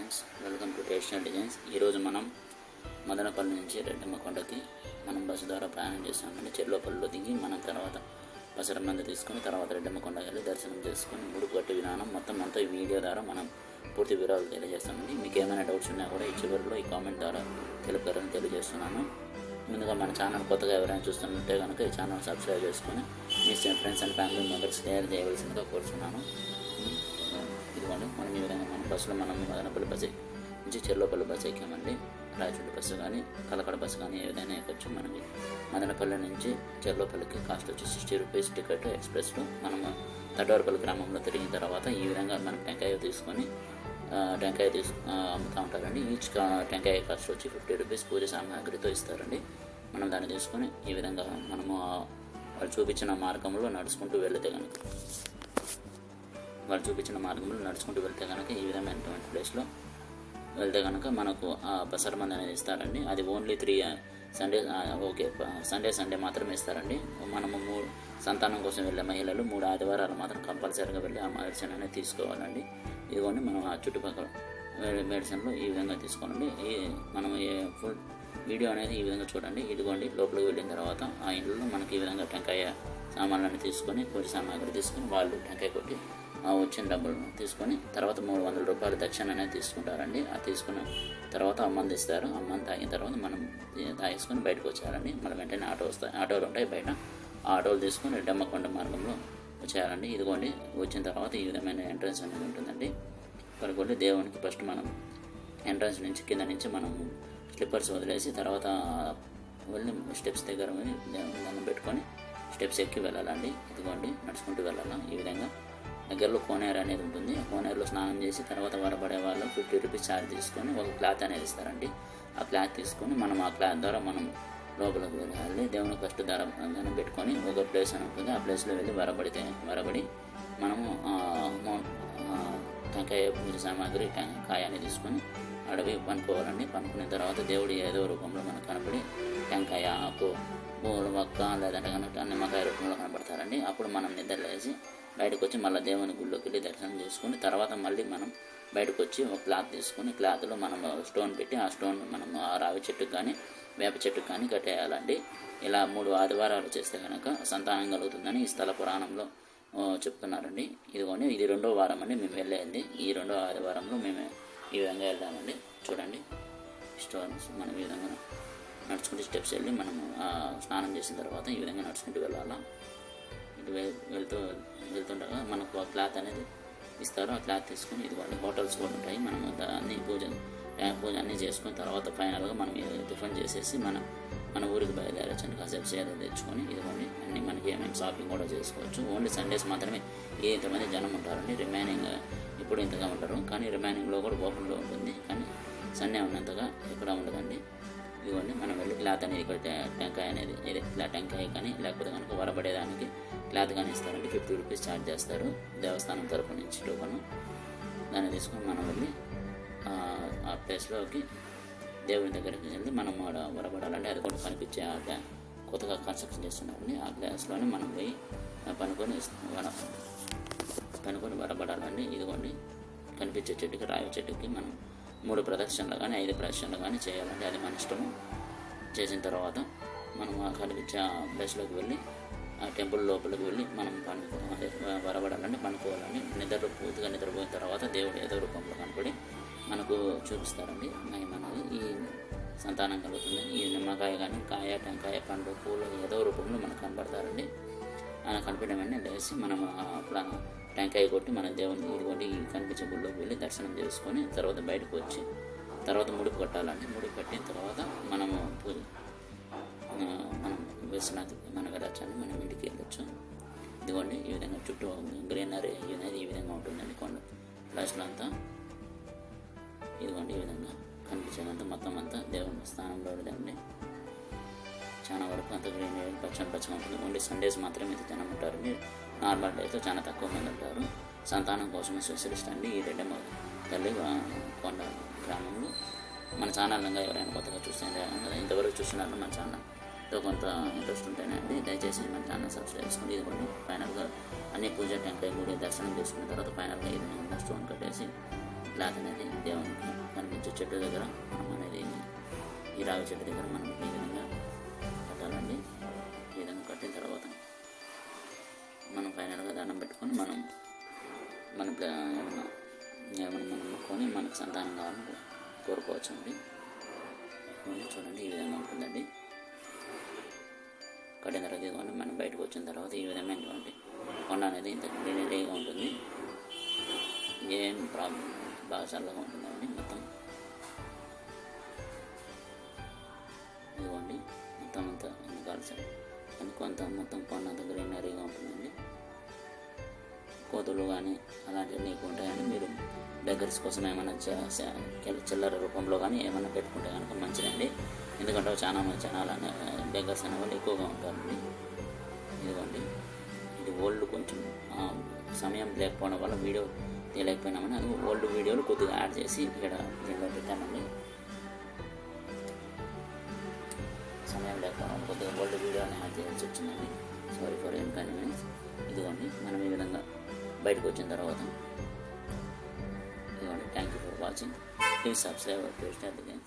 Friends, welcome to traditional designs. ఈరోజు మనం మదనపల్లి నుంచి రెడ్డమ్మ కొండకి మనం బస్సు ద్వారా ప్రయాణం చేస్తామండి. చెర్లోపల్లిలో దిగి మనం తర్వాత బసర మంది తీసుకొని తర్వాత రెడ్డమ్మ కొండ వెళ్ళి దర్శనం చేసుకొని ముడుపు కట్టే విధానం మొత్తం అంతా ఈ వీడియో ద్వారా మనం పూర్తి వివరాలు తెలియజేస్తామండి. మీకు ఏమైనా డౌట్స్ ఉన్నా కూడా ఈ చివరిలో ఈ కామెంట్ ద్వారా తెలుపుతారని తెలియజేస్తున్నాను. ముందుగా మన ఛానల్ కొత్తగా ఎవరైనా చూస్తుంటే కనుక ఈ ఛానల్ సబ్స్క్రైబ్ చేసుకొని మీ friends and family members share చేయవలసిందిగా కోరుతున్నాను. ఇదిగోండి, మనం ఈ విధంగా మన బస్సులో మనం మదనపల్లి బస్సు నుంచి చెర్లోపల్లి బస్సు ఎక్కామండి. రాయచూడి బస్సు కానీ కలకడ బస్సు కానీ ఏ విధంగా ఎక్కొచ్చు. మనకి మదనపల్లి నుంచి చెర్లోపల్లికి కాస్ట్ వచ్చి 60 రూపీస్ టికెట్ ఎక్స్ప్రెస్లో. మనము తడ్డవరపల్లి గ్రామంలో తిరిగిన తర్వాత ఈ విధంగా మనం టెంకాయ తీసుకొని అమ్ముతూ ఉంటారండి. ఈచ్ టెంకాయ కాస్ట్ వచ్చి 50 రూపీస్ పూజ సామాగ్రితో ఇస్తారండి. మనం దాన్ని తీసుకొని ఈ విధంగా మనము వాళ్ళు చూపించిన మార్గంలో నడుచుకుంటూ వెళ్తే కనుక ఈ విధమైనటువంటి ప్లేస్లో వెళ్తే కనుక మనకు బసర మంది అనేది ఇస్తారండి. అది ఓన్లీ 3 సండే సండే మాత్రమే ఇస్తారండి. మనము సంతానం కోసం వెళ్ళే మహిళలు 3 ఆదివారాలు మాత్రం కంపల్సరీగా వెళ్ళి ఆ మెడిసిన్ అనేది తీసుకోవాలండి. ఇదిగోండి, మనం ఆ చుట్టుపక్కల మెడిసిన్లో ఈ విధంగా తీసుకోండి. మనం ఫుల్ వీడియో అనేది ఈ విధంగా చూడండి. ఇదిగోండి, లోపలికి వెళ్ళిన తర్వాత ఆ ఇంట్లో మనకి ఈ విధంగా టెంకాయ సామాన్లన్నీ తీసుకొని పూజ సామాగ్రి తీసుకొని వాళ్ళు టెంకాయ కొట్టి వచ్చిన డబ్బులు తీసుకొని తర్వాత 300 రూపాయలు దక్షిణ అనేది తీసుకుంటారండి. ఆ తీసుకున్న తర్వాత అమ్మంది ఇస్తారు. అమ్మని తాగిన తర్వాత మనం తాగేసుకొని బయటకు వచ్చారండి. మళ్ళీ వెంటనే ఆటోలు ఉంటాయి బయట. ఆ ఆటోలు తీసుకొని రెడ్డమ్మ కొండ మార్గంలో వచ్చారండి. ఇదిగోండి, వచ్చిన తర్వాత ఈ విధమైన ఎంట్రన్స్ అనేది ఉంటుందండి. పడుకోండి, దేవునికి ఫస్ట్ మనం ఎంట్రన్స్ నుంచి కింద నుంచి మనం స్లిప్పర్స్ వదిలేసి తర్వాత వెళ్ళి స్టెప్స్ దగ్గర దండం పెట్టుకొని స్టెప్స్ ఎక్కి వెళ్ళాలండి. ఇదిగోండి, నడుచుకుంటూ వెళ్ళాలి. ఈ విధంగా దగ్గరలో కోనేరు అనేది ఉంటుంది. ఆ కోనేరులో స్నానం చేసి తర్వాత వరపడే వాళ్ళు 50 రూపీస్ ఛార్జ్ తీసుకొని ఒక క్లాత్ అనేది ఇస్తారండి. ఆ క్లాత్ తీసుకొని మనం ఆ క్లాత్ ద్వారా మనం లోపలికి వెళ్ళాలి. దేవునికి ఫస్ట్ దండం పెట్టుకొని ఒక ప్లేస్ అని ఉంటుంది. ఆ ప్లేస్లో వెళ్ళి వరబడి మనము టెంకాయ పూజ సామాగ్రి కాయని తీసుకొని అడవి పనుకోవాలండి. పనుకున్న తర్వాత దేవుడు ఏదో రూపంలో మనకు కనపడి టెంకాయ ఆకు పూలు మొక్క లేదంటే కనుక నిమ్మకాయ రూపంలో కనపడతారండి. అప్పుడు మనం నిద్రలేసి బయటకు వచ్చి మళ్ళీ దేవుని గుళ్ళోకి వెళ్ళి దర్శనం చేసుకుని తర్వాత మళ్ళీ మనం బయటకు వచ్చి ఒక క్లాత్ తీసుకొని క్లాత్లో మనం స్టోన్ పెట్టి ఆ స్టోన్ మనం ఆ రావి చెట్టుకు కానీ వేప చెట్టుకు కానీ కట్టేయాలండి. ఇలా 3 ఆదివారాలు చేస్తే కనుక సంతానం కలుగుతుందని ఈ స్థల పురాణంలో చెప్తున్నారండి. ఇదిగోండి, ఇది 2వ వారం అండి మేము వెళ్ళేది. ఈ 2వ ఆదివారంలో మేము ఈ విధంగా వెళ్దామండి. చూడండి, స్టోన్స్ మనం ఈ విధంగా నడుచుకుంటే స్టెప్స్ వెళ్ళి మనం స్నానం చేసిన తర్వాత ఈ విధంగా నడుచుకుంటూ వెళ్ళాలా. ఇటు వెళ్తుండగా మనకు ఆ క్లాత్ అనేది ఇస్తారు. ఆ క్లాత్ తీసుకొని ఇదిగోండి, హోటల్స్ కూడా ఉంటాయి. మనం అన్ని పూజ అన్నీ చేసుకుని తర్వాత ఫైనల్గా మనం టిఫిన్ చేసేసి మన ఊరికి బయలుదేరచ్చండి. కాసేపు సేద తెచ్చుకొని ఇదిగోండి అన్నీ మనకి ఏమైనా షాపింగ్ కూడా చేసుకోవచ్చు. ఓన్లీ సండేస్ మాత్రమే ఇంతమంది జనం ఉంటారండి. రిమైనింగ్ ఇప్పుడు ఇంతగా ఉంటారు, కానీ రిమైనింగ్లో కూడా ఓపెన్లో ఉంటుంది. కానీ సండే ఉన్నంతగా ఎక్కడ ఉండదండి. ఇదిగోండి, మనం వెళ్ళి క్లాత్ అనేది ఇక్కడ టెంకాయ అనేది ఇలా టెంకాయ కానీ లేకపోతే కనుక వరబడేదానికి క్లాత్ కానీ ఇస్తారండి. 50 రూపీస్ ఛార్జ్ చేస్తారు దేవస్థానం తరపు నుంచి టోకను. దాన్ని తీసుకొని మనం వెళ్ళి ఆ ప్లేస్లోకి దేవుని దగ్గరికి వెళ్ళి మనం వరబడాలండి. అది కూడా కనిపించే కొత్తగా కన్స్ట్రక్షన్ చేస్తున్నారండి. ఆ ప్లేస్లోనే మనం పోయి పనుకొని వరబడాలండి. ఇదిగోండి, కనిపించే చెట్టుకి రావి చెట్టుకి మనం 3 ప్రదక్షిణలు కానీ 5 ప్రదక్షిణలు కానీ చేయాలండి. అది మన ఇష్టము. చేసిన తర్వాత మనం కనిపించే ప్లేస్లోకి వెళ్ళి ఆ టెంపుల్ లోపలికి వెళ్ళి మనం వరబడాలండి, పనుకోవాలండి. పూర్తిగా నిద్రపోయిన తర్వాత దేవుడు ఏదో రూపంలో కనపడి మనకు చూపిస్తారండి. మనది ఈ సంతానం కలుగుతుంది. ఈ నిమ్మకాయ కానీ కాయ టెంకాయ పండు పూలు ఏదో రూపంలో మనకు కనపడతారండి. కనిపించడం వెంటనే లేచి మనం అట్లా టెంకాయ కొట్టి మన దేవుని ఇదిగోండి కనిపించే గుళ్ళోకి వెళ్ళి దర్శనం చేసుకొని తర్వాత బయటకు వచ్చి తర్వాత ముడుపు కట్టాలండి. ముడుపు కట్టిన తర్వాత మనం విశ్వనాథ్ మన వెళ్ళొచ్చండి, మనం ఇంటికి వెళ్ళొచ్చు. ఇదిగోండి, ఈ విధంగా చుట్టూ గ్రీనరీ అనేది ఈ విధంగా ఉంటుందండి. కొండ ప్లేస్లో అంతా ఇదిగోండి ఈ విధంగా కనిపించేదంతా మొత్తం అంతా దేవుని స్థానంలో ఉంటుందండి. చాలా వరకు అంత గ్రీనరీ పచ్చగా ఉంటుంది. ఓన్లీ సండేస్ మాత్రమే అయితే జనం ఉంటారండి. నార్మల్ డేతో చాలా తక్కువ మంది ఉంటారు. సంతానం కోసమే స్పెషలిస్ట్ అండి ఈ రెడ్డమ్మ తల్లి కొండ గ్రామంలో. మన ఛానల్గా ఎవరైనా కొత్తగా చూస్తే ఇంతవరకు చూస్తున్నారు మన ఛానల్తో కొంత ఇంట్రెస్ట్ ఉంటేనే అండి దయచేసి మన ఛానల్ సబ్స్క్రైబ్ చేసుకోండి. ఇదిగోండి, ఫైనల్గా అన్ని పూజ టెంకాయ గుడి దర్శనం చేసుకున్న తర్వాత ఫైనల్గా ఇది స్టోన్ కట్టేసి క్లాత్ అనేది దేవునికి కనిపించే చెట్టు దగ్గర మనం అనేది ఈ రావి చెట్టు దగ్గర మనం ఈ విధంగా కట్టాలండి. ఈ విధంగా కట్టిన తర్వాత మనం ఫైనల్గా దండం పెట్టుకొని మనం ఏమన్నా మనం మొక్కుకొని మనకు సంతానం కావాలని కోరుకోవచ్చు అండి. చూడండి ఈ విధంగా ఉంటుందండి. కట్టిన తర్వాత ఇదిగోండి మనం బయటకు వచ్చిన తర్వాత ఈ విధంగా ఇదిగోండి కొండ అనేది ఇంత గ్రీనరీగా ఉంటుంది. ఏం ప్రాబ్లం బాగా చల్లగా ఉంటుందండి. మొత్తం ఇదిగోండి మొత్తం అంతా కాల్చాలి అని కొంత మొత్తం కొండ అంతా గ్రీనరీగా ఉంటుందండి. కోతులు కానీ అలాంటివి నీకు ఉంటాయని మీరు బెగ్గర్స్ కోసం ఏమైనా చిల్లర రూపంలో కానీ ఏమైనా పెట్టుకుంటే కనుక మంచిదండి. ఎందుకంటే చాలా బెగ్గర్స్ అనే వాళ్ళు ఎక్కువగా ఉంటారండి. ఇదిగోండి ఇది ఓల్డ్ కొంచెం సమయం లేకపోవడం వల్ల వీడియో తీయలేకపోయినామని అది ఓల్డ్ వీడియోలు కొద్దిగా యాడ్ చేసి ఇక్కడ దీనిలో పెట్టామండి. సమయం లేకపోవడం కొద్దిగా ఓల్డ్ వీడియోని యాడ్ చేయాల్సి వచ్చిందండి. Sorry for inconvenience. ఇదిగోండి మనం ఈ విధంగా బయటకు వచ్చిన తర్వాత ఇదిగోండి. Thank you for watching. Please subscribe to star the game.